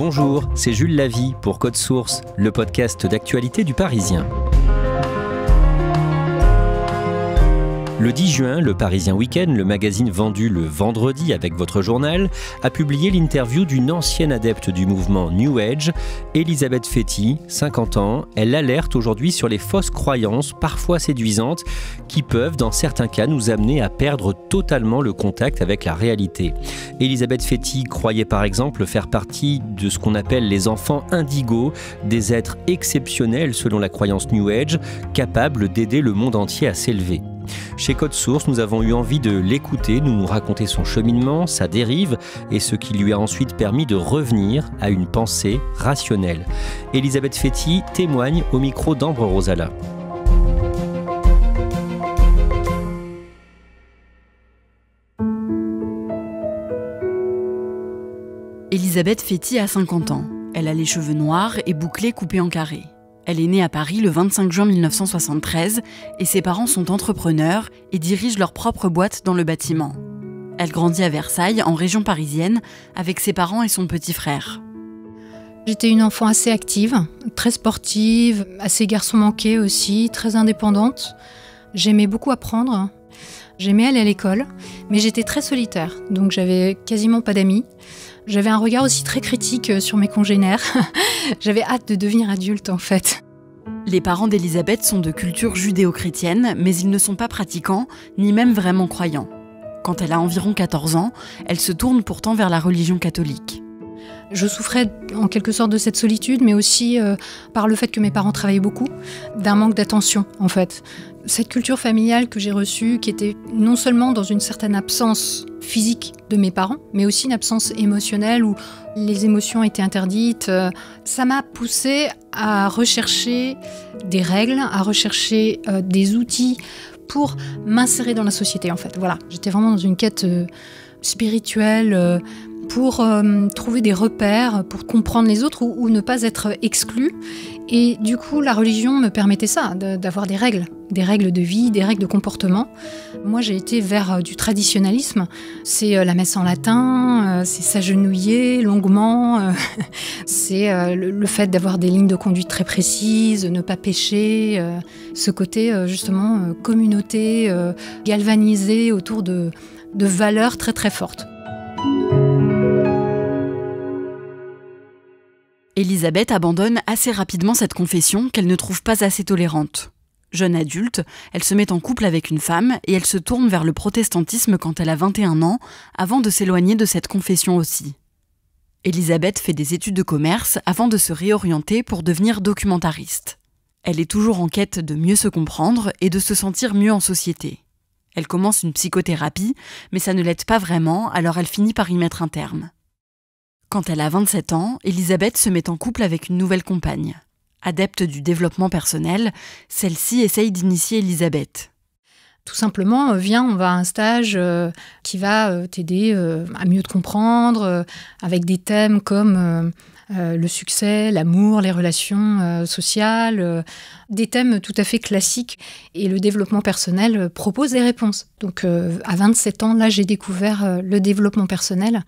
Bonjour, c'est Jules Lavie pour Code Source, le podcast d'actualité du Parisien. Le 10 juin, le Parisien Week-end, le magazine vendu le vendredi avec votre journal, a publié l'interview d'une ancienne adepte du mouvement New Age, Elisabeth Fety, 50 ans. Elle alerte aujourd'hui sur les fausses croyances, parfois séduisantes, qui peuvent, dans certains cas, nous amener à perdre totalement le contact avec la réalité. Elisabeth Fety croyait par exemple faire partie de ce qu'on appelle les enfants indigos, des êtres exceptionnels selon la croyance New Age, capables d'aider le monde entier à s'élever. Chez Code Source, nous avons eu envie de l'écouter, nous raconter son cheminement, sa dérive et ce qui lui a ensuite permis de revenir à une pensée rationnelle. Elisabeth Fety témoigne au micro d'Ambre Rosala. Elisabeth Fety a 50 ans. Elle a les cheveux noirs et bouclés coupés en carré. Elle est née à Paris le 25 juin 1973 et ses parents sont entrepreneurs et dirigent leur propre boîte dans le bâtiment. Elle grandit à Versailles, en région parisienne, avec ses parents et son petit frère. J'étais une enfant assez active, très sportive, assez garçon manqué aussi, très indépendante. J'aimais beaucoup apprendre, j'aimais aller à l'école, mais j'étais très solitaire, donc j'avais quasiment pas d'amis. J'avais un regard aussi très critique sur mes congénères. J'avais hâte de devenir adulte, en fait. Les parents d'Elisabeth sont de culture judéo-chrétienne, mais ils ne sont pas pratiquants, ni même vraiment croyants. Quand elle a environ 14 ans, elle se tourne pourtant vers la religion catholique. Je souffrais en quelque sorte de cette solitude, mais aussi par le fait que mes parents travaillaient beaucoup, d'un manque d'attention, en fait. Cette culture familiale que j'ai reçue, qui était non seulement dans une certaine absence physique de mes parents, mais aussi une absence émotionnelle où les émotions étaient interdites, ça m'a poussée à rechercher des règles, à rechercher des outils pour m'insérer dans la société, en fait. Voilà, j'étais vraiment dans une quête spirituelle, pour trouver des repères, pour comprendre les autres ou ne pas être exclu. Et du coup, la religion me permettait ça, d'avoir des règles de vie, des règles de comportement. Moi, j'ai été vers du traditionnalisme. C'est la messe en latin, c'est s'agenouiller longuement, c'est le fait d'avoir des lignes de conduite très précises, ne pas pécher, ce côté justement communauté, galvanisée autour de valeurs très très fortes. Elisabeth abandonne assez rapidement cette confession qu'elle ne trouve pas assez tolérante. Jeune adulte, elle se met en couple avec une femme et elle se tourne vers le protestantisme quand elle a 21 ans, avant de s'éloigner de cette confession aussi. Elisabeth fait des études de commerce avant de se réorienter pour devenir documentariste. Elle est toujours en quête de mieux se comprendre et de se sentir mieux en société. Elle commence une psychothérapie, mais ça ne l'aide pas vraiment, alors elle finit par y mettre un terme. Quand elle a 27 ans, Elisabeth se met en couple avec une nouvelle compagne. Adepte du développement personnel, celle-ci essaye d'initier Elisabeth. Tout simplement, viens, on va à un stage qui va t'aider à mieux te comprendre, avec des thèmes comme le succès, l'amour, les relations sociales, des thèmes tout à fait classiques. Et le développement personnel propose des réponses. Donc à 27 ans, là, j'ai découvert le développement personnel.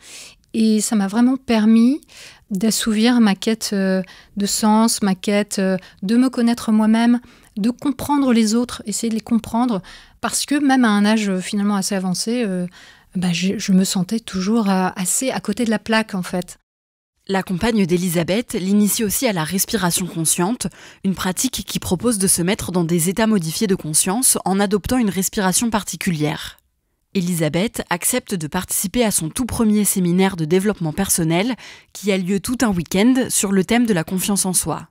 Et ça m'a vraiment permis d'assouvir ma quête de sens, ma quête de me connaître moi-même, de comprendre les autres, essayer de les comprendre, parce que même à un âge finalement assez avancé, je me sentais toujours assez à côté de la plaque en fait. La compagne d'Elisabeth l'initie aussi à la respiration consciente, une pratique qui propose de se mettre dans des états modifiés de conscience en adoptant une respiration particulière. Elisabeth accepte de participer à son tout premier séminaire de développement personnel qui a lieu tout un week-end sur le thème de la confiance en soi.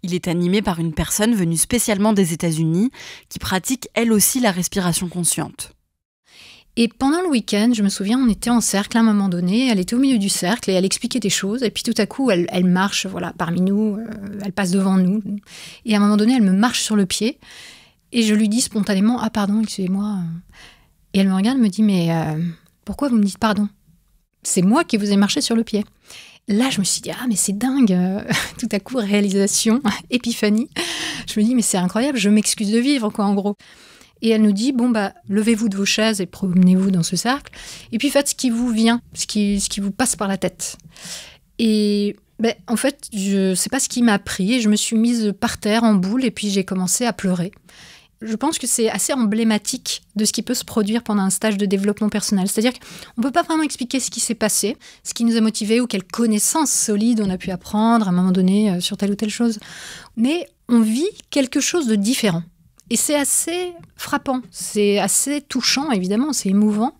Il est animé par une personne venue spécialement des États-Unis qui pratique elle aussi la respiration consciente. Et pendant le week-end, je me souviens, on était en cercle à un moment donné, elle était au milieu du cercle et elle expliquait des choses. Et puis tout à coup, elle marche parmi nous, elle passe devant nous. Et à un moment donné, elle me marche sur le pied et je lui dis spontanément « Ah pardon, excusez-moi ». Et elle me regarde et me dit « Mais pourquoi vous me dites pardon ? C'est moi qui vous ai marché sur le pied. » Là, je me suis dit « Ah, mais c'est dingue !» Tout à coup, réalisation, épiphanie. Je me dis « Mais c'est incroyable, je m'excuse de vivre, quoi, en gros. » Et elle nous dit, bon, levez-vous de vos chaises et promenez-vous dans ce cercle. Et puis faites ce qui vous vient, ce qui vous passe par la tête. Et En fait, je sais pas ce qui m'a pris. Je me suis mise par terre en boule et puis j'ai commencé à pleurer. Je pense que c'est assez emblématique de ce qui peut se produire pendant un stage de développement personnel. C'est-à-dire qu'on ne peut pas vraiment expliquer ce qui s'est passé, ce qui nous a motivés ou quelles connaissances solides on a pu apprendre à un moment donné sur telle ou telle chose. Mais on vit quelque chose de différent. Et c'est assez frappant, c'est assez touchant, évidemment, c'est émouvant.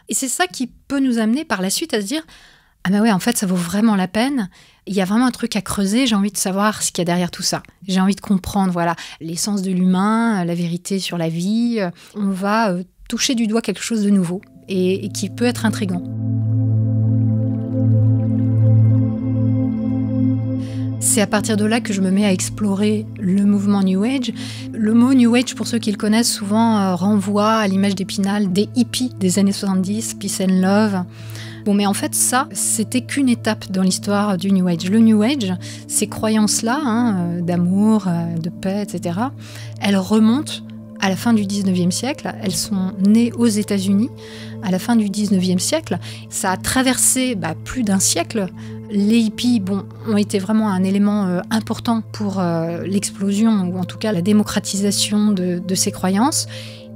Et c'est ça qui peut nous amener par la suite à se dire « Ah ben ouais, en fait, ça vaut vraiment la peine. Il y a vraiment un truc à creuser, j'ai envie de savoir ce qu'il y a derrière tout ça. J'ai envie de comprendre l'essence de l'humain, la vérité sur la vie. On va toucher du doigt quelque chose de nouveau et qui peut être intriguant. » C'est à partir de là que je me mets à explorer le mouvement New Age. Le mot New Age, pour ceux qui le connaissent, souvent renvoie à l'image d'Épinal des hippies des années 70, Peace and Love. Bon, mais en fait, ça, c'était qu'une étape dans l'histoire du New Age. Le New Age, ces croyances-là, d'amour, de paix, etc., elles remontent à la fin du 19e siècle. Elles sont nées aux États-Unis à la fin du 19e siècle. Ça a traversé plus d'un siècle. Les hippies ont été vraiment un élément important pour l'explosion, ou en tout cas la démocratisation de ces croyances.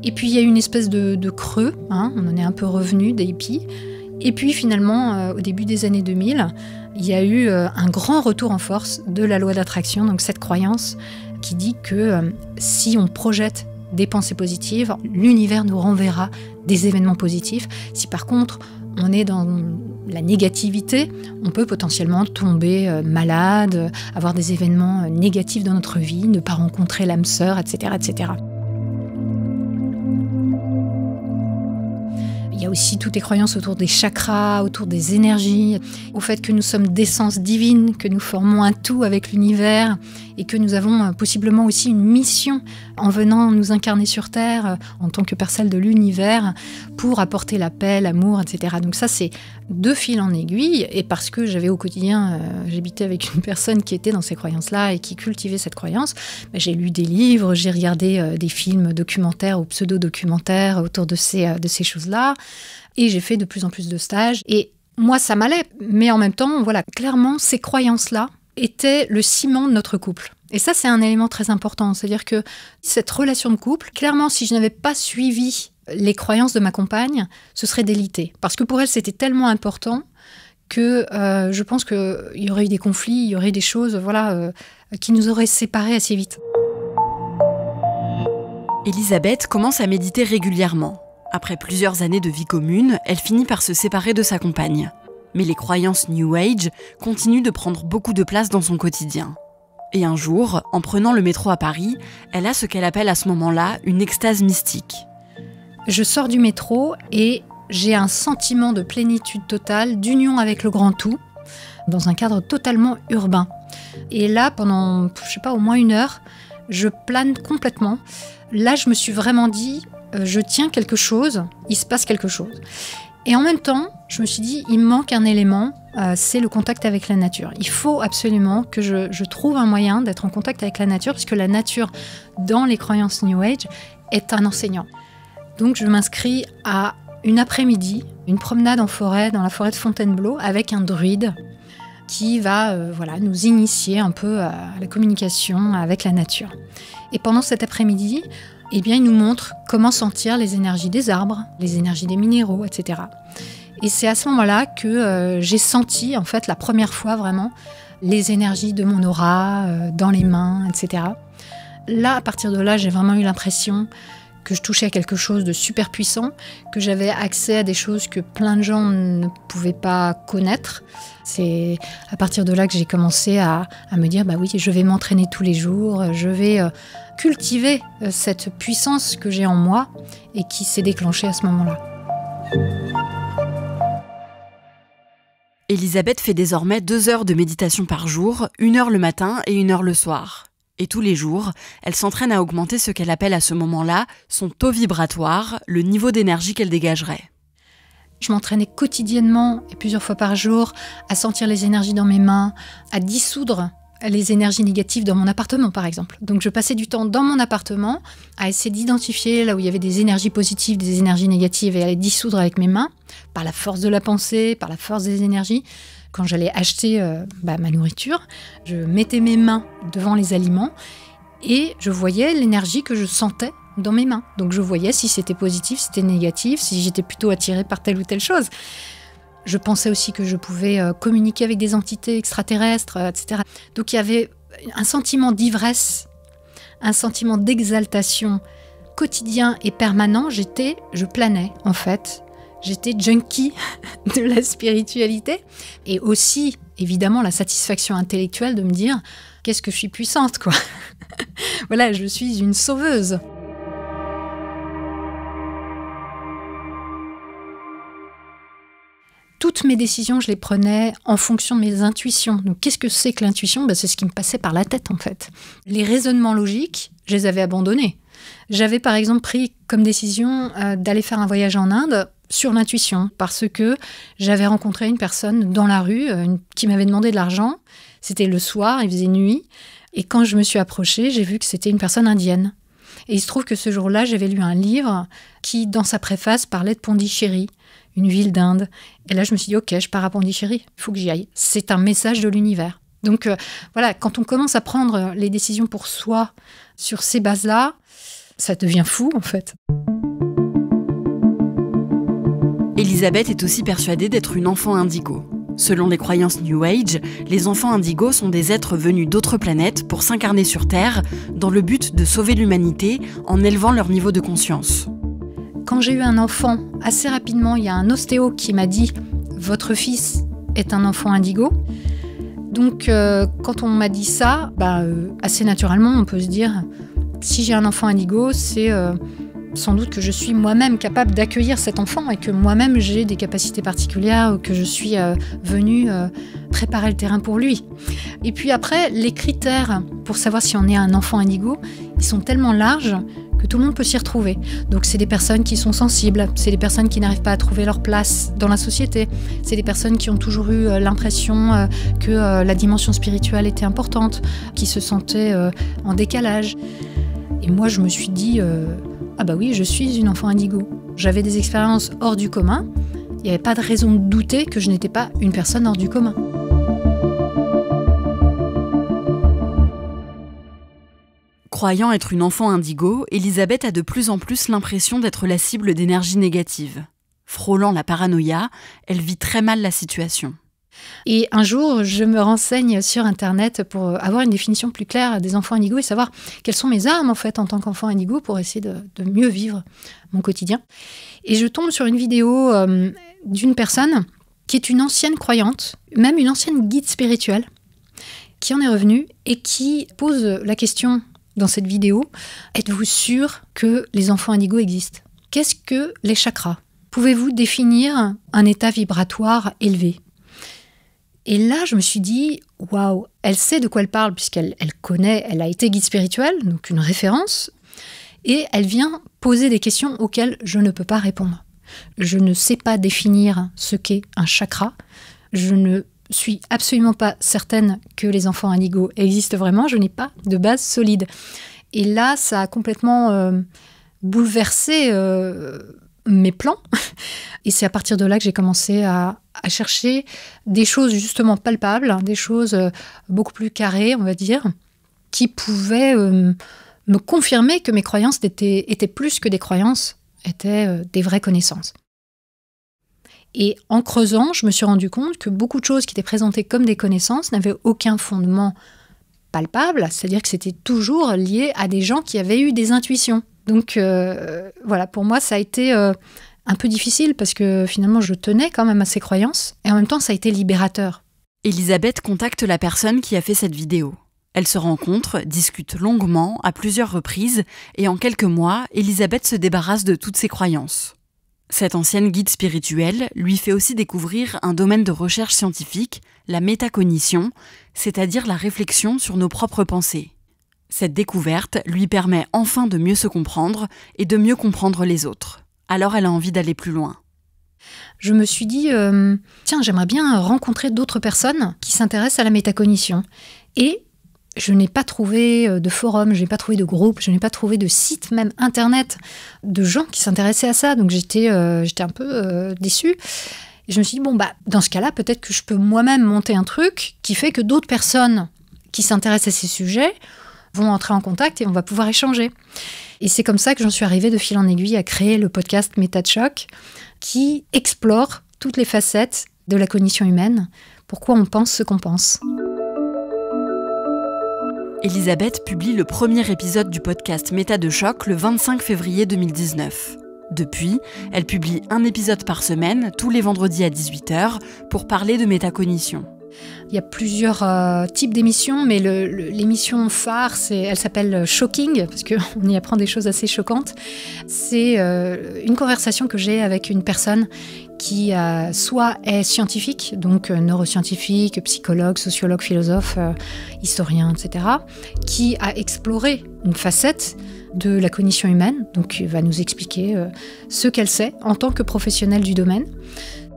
Et puis il y a une espèce de creux, on en est un peu revenu des hippies. Et puis finalement, au début des années 2000, il y a eu un grand retour en force de la loi d'attraction, donc cette croyance qui dit que si on projette des pensées positives, l'univers nous renverra des événements positifs. Si par contre on est dans la négativité, on peut potentiellement tomber malade, avoir des événements négatifs dans notre vie, ne pas rencontrer l'âme sœur, etc., etc. Il y a aussi toutes les croyances autour des chakras, autour des énergies, au fait que nous sommes d'essence divine, que nous formons un tout avec l'univers et que nous avons possiblement aussi une mission en venant nous incarner sur Terre en tant que parcelle de l'univers pour apporter la paix, l'amour, etc. Donc ça, c'est de fil en aiguille. Et parce que j'avais au quotidien, j'habitais avec une personne qui était dans ces croyances-là et qui cultivait cette croyance, j'ai lu des livres, j'ai regardé des films documentaires ou pseudo-documentaires autour de ces choses-là. Et j'ai fait de plus en plus de stages. Et moi, ça m'allait. Mais en même temps, clairement, ces croyances-là étaient le ciment de notre couple. Et ça, c'est un élément très important. C'est-à-dire que cette relation de couple, clairement, si je n'avais pas suivi les croyances de ma compagne, ce serait délité. Parce que pour elle, c'était tellement important que je pense qu'il y aurait eu des conflits, il y aurait des choses qui nous auraient séparés assez vite. Elisabeth commence à méditer régulièrement. Après plusieurs années de vie commune, elle finit par se séparer de sa compagne. Mais les croyances New Age continuent de prendre beaucoup de place dans son quotidien. Et un jour, en prenant le métro à Paris, elle a ce qu'elle appelle à ce moment-là une extase mystique. Je sors du métro et j'ai un sentiment de plénitude totale, d'union avec le grand tout, dans un cadre totalement urbain. Et là, pendant, au moins 1 heure, je plane complètement. Là, je me suis vraiment dit, je tiens quelque chose, il se passe quelque chose. Et en même temps, je me suis dit, il me manque un élément, c'est le contact avec la nature. Il faut absolument que je trouve un moyen d'être en contact avec la nature, puisque la nature, dans les croyances New Age, est un enseignant. Donc je m'inscris à une après-midi, une promenade en forêt, dans la forêt de Fontainebleau, avec un druide qui va nous initier un peu à la communication avec la nature. Et pendant cet après-midi, il nous montre comment sentir les énergies des arbres, les énergies des minéraux, etc. Et c'est à ce moment-là que j'ai senti, en fait, la première fois vraiment, les énergies de mon aura, dans les mains, etc. Là, à partir de là, j'ai vraiment eu l'impression que je touchais à quelque chose de super puissant, que j'avais accès à des choses que plein de gens ne pouvaient pas connaître. C'est à partir de là que j'ai commencé à me dire, oui, je vais m'entraîner tous les jours, je vais cultiver cette puissance que j'ai en moi et qui s'est déclenchée à ce moment-là. Elisabeth fait désormais 2 heures de méditation par jour, 1 heure le matin et 1 heure le soir. Et tous les jours, elle s'entraîne à augmenter ce qu'elle appelle à ce moment-là son taux vibratoire, le niveau d'énergie qu'elle dégagerait. Je m'entraînais quotidiennement et plusieurs fois par jour à sentir les énergies dans mes mains, à dissoudre les énergies négatives dans mon appartement, par exemple. Donc je passais du temps dans mon appartement à essayer d'identifier là où il y avait des énergies positives, des énergies négatives et à les dissoudre avec mes mains, par la force de la pensée, par la force des énergies. Quand j'allais acheter ma nourriture, je mettais mes mains devant les aliments et je voyais l'énergie que je sentais dans mes mains. Donc je voyais si c'était positif, si c'était négatif, si j'étais plutôt attirée par telle ou telle chose. Je pensais aussi que je pouvais communiquer avec des entités extraterrestres, etc. Donc il y avait un sentiment d'ivresse, un sentiment d'exaltation quotidien et permanent. Je planais en fait. J'étais junkie de la spiritualité. Et aussi, évidemment, la satisfaction intellectuelle de me dire « qu'est-ce que je suis puissante, quoi !» Voilà, je suis une sauveuse. Toutes mes décisions, je les prenais en fonction de mes intuitions. Donc, qu'est-ce que c'est que l'intuition ? C'est ce qui me passait par la tête, en fait. Les raisonnements logiques, je les avais abandonnés. J'avais, par exemple, pris comme décision d'aller faire un voyage en Inde sur l'intuition, parce que j'avais rencontré une personne dans la rue qui m'avait demandé de l'argent. C'était le soir, il faisait nuit. Et quand je me suis approchée, j'ai vu que c'était une personne indienne. Et il se trouve que ce jour-là, j'avais lu un livre qui, dans sa préface, parlait de Pondichéry, une ville d'Inde. Et là, je me suis dit, ok, je pars à Pondichéry, il faut que j'y aille. C'est un message de l'univers. Donc voilà, quand on commence à prendre les décisions pour soi sur ces bases-là, ça devient fou, en fait. Elisabeth est aussi persuadée d'être une enfant indigo. Selon les croyances New Age, les enfants indigos sont des êtres venus d'autres planètes pour s'incarner sur Terre dans le but de sauver l'humanité en élevant leur niveau de conscience. Quand j'ai eu un enfant, assez rapidement, il y a un ostéo qui m'a dit « Votre fils est un enfant indigo ». Donc, quand on m'a dit ça, assez naturellement, on peut se dire « Si j'ai un enfant indigo, c'est sans doute que je suis moi-même capable d'accueillir cet enfant et que moi-même j'ai des capacités particulières ou que je suis venue préparer le terrain pour lui. » Et puis après, les critères pour savoir si on est un enfant indigo, ils sont tellement larges que tout le monde peut s'y retrouver. Donc c'est des personnes qui sont sensibles, c'est des personnes qui n'arrivent pas à trouver leur place dans la société, c'est des personnes qui ont toujours eu l'impression que la dimension spirituelle était importante, qui se sentaient en décalage. Et moi je me suis dit, ah bah oui, je suis une enfant indigo. J'avais des expériences hors du commun, il n'y avait pas de raison de douter que je n'étais pas une personne hors du commun. Croyant être une enfant indigo, Elisabeth a de plus en plus l'impression d'être la cible d'énergie négative. Frôlant la paranoïa, elle vit très mal la situation. Et un jour, je me renseigne sur Internet pour avoir une définition plus claire des enfants indigos et savoir quelles sont mes armes en fait en tant qu'enfant indigo pour essayer de mieux vivre mon quotidien. Et je tombe sur une vidéo d'une personne qui est une ancienne croyante, même une ancienne guide spirituelle, qui en est revenue et qui pose la question dans cette vidéo, êtes-vous sûr que les enfants indigos existent ? Qu'est-ce que les chakras ? Pouvez-vous définir un état vibratoire élevé ? Et là, je me suis dit, waouh, elle sait de quoi elle parle, puisqu'elle connaît, elle a été guide spirituelle, donc une référence, et elle vient poser des questions auxquelles je ne peux pas répondre. Je ne sais pas définir ce qu'est un chakra, je ne suis absolument pas certaine que les enfants indigos existent vraiment, je n'ai pas de base solide. Et là, ça a complètement bouleversé mes plans. Et c'est à partir de là que j'ai commencé à chercher des choses justement palpables, des choses beaucoup plus carrées, on va dire, qui pouvaient me confirmer que mes croyances étaient plus que des croyances, étaient des vraies connaissances. Et en creusant, je me suis rendu compte que beaucoup de choses qui étaient présentées comme des connaissances n'avaient aucun fondement palpable, c'est-à-dire que c'était toujours lié à des gens qui avaient eu des intuitions. Donc voilà, pour moi, ça a été un peu difficile parce que finalement, je tenais quand même à ces croyances et en même temps, ça a été libérateur. Elisabeth contacte la personne qui a fait cette vidéo. Elles se rencontrent, discutent longuement, à plusieurs reprises, et en quelques mois, Elisabeth se débarrasse de toutes ses croyances. Cette ancienne guide spirituelle lui fait aussi découvrir un domaine de recherche scientifique, la métacognition, c'est-à-dire la réflexion sur nos propres pensées. Cette découverte lui permet enfin de mieux se comprendre et de mieux comprendre les autres. Alors elle a envie d'aller plus loin. Je me suis dit, tiens, j'aimerais bien rencontrer d'autres personnes qui s'intéressent à la métacognition. Et Je n'ai pas trouvé de forum, je n'ai pas trouvé de groupe, je n'ai pas trouvé de site, même internet, de gens qui s'intéressaient à ça. Donc j'étais un peu déçue. Et je me suis dit, dans ce cas-là, peut-être que je peux moi-même monter un truc qui fait que d'autres personnes qui s'intéressent à ces sujets vont entrer en contact et on va pouvoir échanger. Et c'est comme ça que j'en suis arrivée de fil en aiguille à créer le podcast Méta de choc, qui explore toutes les facettes de la cognition humaine, pourquoi on pense ce qu'on pense. Elisabeth publie le premier épisode du podcast Méta de choc le 25 février 2019. Depuis, elle publie un épisode par semaine, tous les vendredis à 18h, pour parler de métacognition. Il y a plusieurs types d'émissions, mais l'émission phare, elle s'appelle Shocking, parce qu'on y apprend des choses assez choquantes. C'est une conversation que j'ai avec une personne qui soit est scientifique, donc neuroscientifique, psychologue, sociologue, philosophe, historien, etc., qui a exploré une facette de la cognition humaine, donc il va nous expliquer ce qu'elle sait en tant que professionnelle du domaine.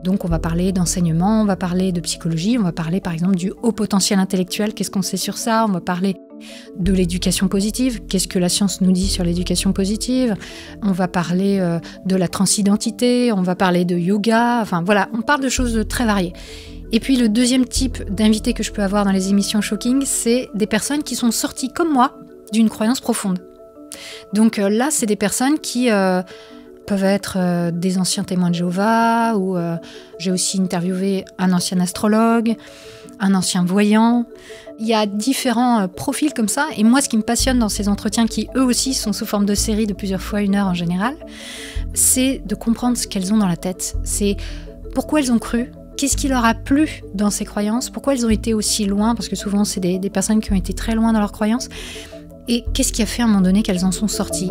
Donc on va parler d'enseignement, on va parler de psychologie, on va parler par exemple du haut potentiel intellectuel, qu'est-ce qu'on sait sur ça, on va parler de l'éducation positive, qu'est-ce que la science nous dit sur l'éducation positive, on va parler de la transidentité, on va parler de yoga, enfin voilà, on parle de choses très variées. Et puis le deuxième type d'invité que je peux avoir dans les émissions Shocking, c'est des personnes qui sont sorties comme moi d'une croyance profonde. Donc là, c'est des personnes qui peuvent être des anciens témoins de Jéhovah, ou j'ai aussi interviewé un ancien astrologue, un ancien voyant. Il y a différents profils comme ça, et moi ce qui me passionne dans ces entretiens, qui eux aussi sont sous forme de série de plusieurs fois 1 heure en général, c'est de comprendre ce qu'elles ont dans la tête. C'est pourquoi elles ont cru, qu'est-ce qui leur a plu dans ces croyances, pourquoi elles ont été aussi loin, parce que souvent c'est des personnes qui ont été très loin dans leurs croyances, et qu'est-ce qui a fait à un moment donné qu'elles en sont sorties.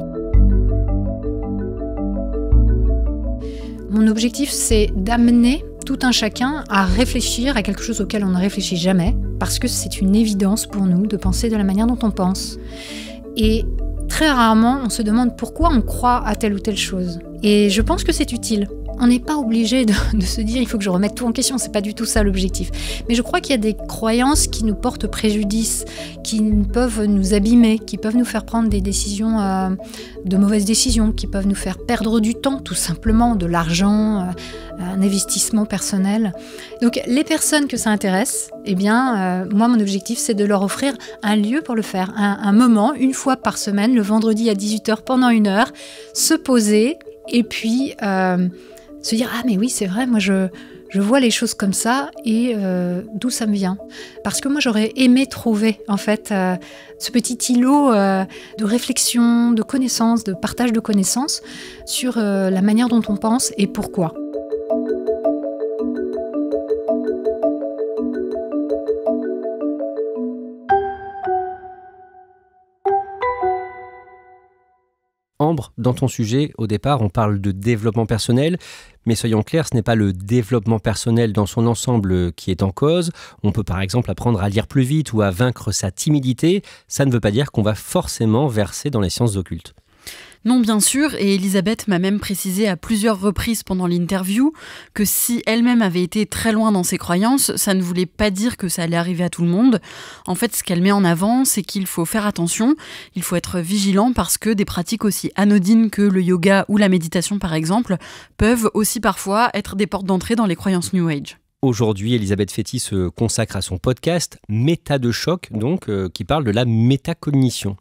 Mon objectif, c'est d'amener tout un chacun à réfléchir à quelque chose auquel on ne réfléchit jamais, parce que c'est une évidence pour nous de penser de la manière dont on pense. Et très rarement, on se demande pourquoi on croit à telle ou telle chose. Et je pense que c'est utile. On n'est pas obligé de se dire il faut que je remette tout en question, c'est pas du tout ça l'objectif. Mais je crois qu'il y a des croyances qui nous portent préjudice, qui peuvent nous abîmer, qui peuvent nous faire prendre des décisions, de mauvaises décisions, qui peuvent nous faire perdre du temps, tout simplement, de l'argent, un investissement personnel. Donc les personnes que ça intéresse, moi mon objectif c'est de leur offrir un lieu pour le faire, un moment, 1 fois par semaine, le vendredi à 18h pendant 1 heure, se poser et puis se dire « Ah mais oui, c'est vrai, moi je vois les choses comme ça et d'où ça me vient ?» Parce que moi j'aurais aimé trouver en fait ce petit îlot de réflexion, de connaissances, de partage de connaissances sur la manière dont on pense et pourquoi. Ambre, dans ton sujet, au départ, on parle de développement personnel, mais soyons clairs, ce n'est pas le développement personnel dans son ensemble qui est en cause. On peut par exemple apprendre à lire plus vite ou à vaincre sa timidité. Ça ne veut pas dire qu'on va forcément verser dans les sciences occultes. Non, bien sûr, et Elisabeth m'a même précisé à plusieurs reprises pendant l'interview que si elle-même avait été très loin dans ses croyances, ça ne voulait pas dire que ça allait arriver à tout le monde. En fait, ce qu'elle met en avant, c'est qu'il faut faire attention, il faut être vigilant parce que des pratiques aussi anodines que le yoga ou la méditation par exemple, peuvent aussi parfois être des portes d'entrée dans les croyances New Age. Aujourd'hui, Elisabeth Fétis se consacre à son podcast Méta de choc, donc, qui parle de la métacognition.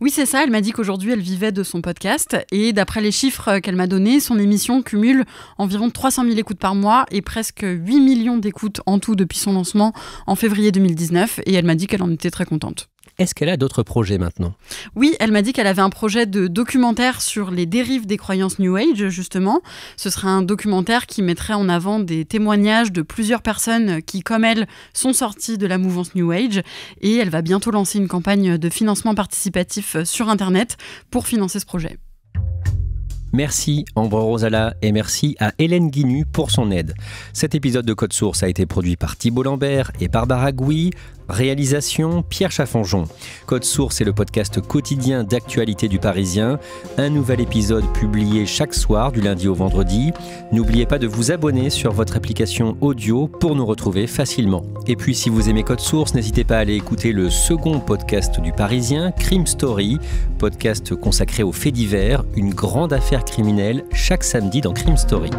Oui, c'est ça. Elle m'a dit qu'aujourd'hui, elle vivait de son podcast. Et d'après les chiffres qu'elle m'a donnés, son émission cumule environ 300 000 écoutes par mois et presque 8 millions d'écoutes en tout depuis son lancement en février 2019. Et elle m'a dit qu'elle en était très contente. Est-ce qu'elle a d'autres projets maintenant ? Oui, elle m'a dit qu'elle avait un projet de documentaire sur les dérives des croyances New Age, justement. Ce serait un documentaire qui mettrait en avant des témoignages de plusieurs personnes qui, comme elle, sont sorties de la mouvance New Age. Et elle va bientôt lancer une campagne de financement participatif sur Internet pour financer ce projet. Merci Ambre Rosala et merci à Hélène Guinu pour son aide. Cet épisode de Code Source a été produit par Thibault Lambert et Barbara Gouy. Réalisation Pierre Chaffanjon. Code Source est le podcast quotidien d'actualité du Parisien. Un nouvel épisode publié chaque soir du lundi au vendredi. N'oubliez pas de vous abonner sur votre application audio pour nous retrouver facilement. Et puis si vous aimez Code Source, n'hésitez pas à aller écouter le second podcast du Parisien, Crime Story, podcast consacré aux faits divers, une grande affaire criminelle chaque samedi dans Crime Story.